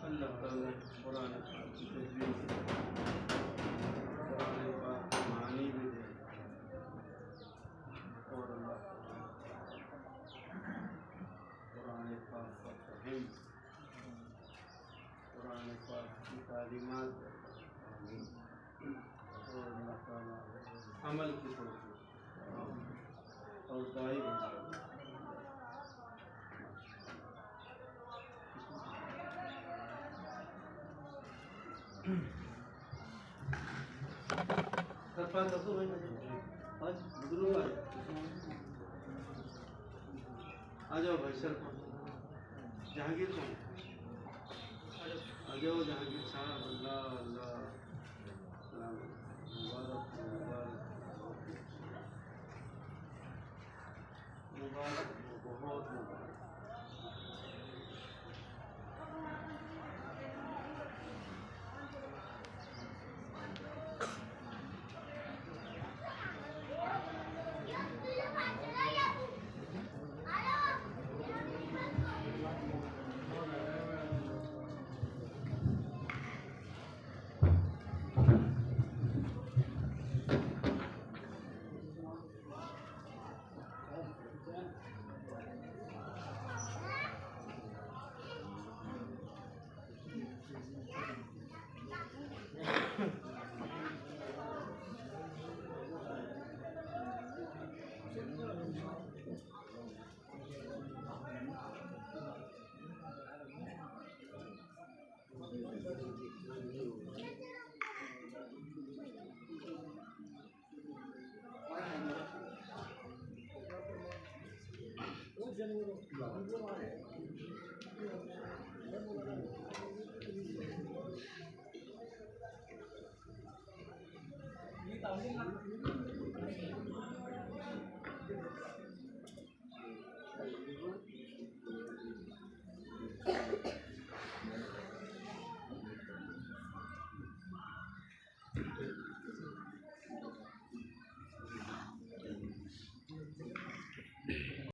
अल्लाह ताला कुरान पाक की तजवीज़ कुरान पाक की मानी भी दे और अल्लाह कुरान पाक का फहीम कुरान पाक की तालीमात और अल्लाह ताला अमल की तौफीक और दाई बना सरपंच तो भाई आज बुजुर्ग आ जाओ भाई सरपंच जहांगीर कौन आ जाओ जहांगीर साहब अल्लाह अल्लाह मुबारक मुबारक मुबारक बहुत मुबारक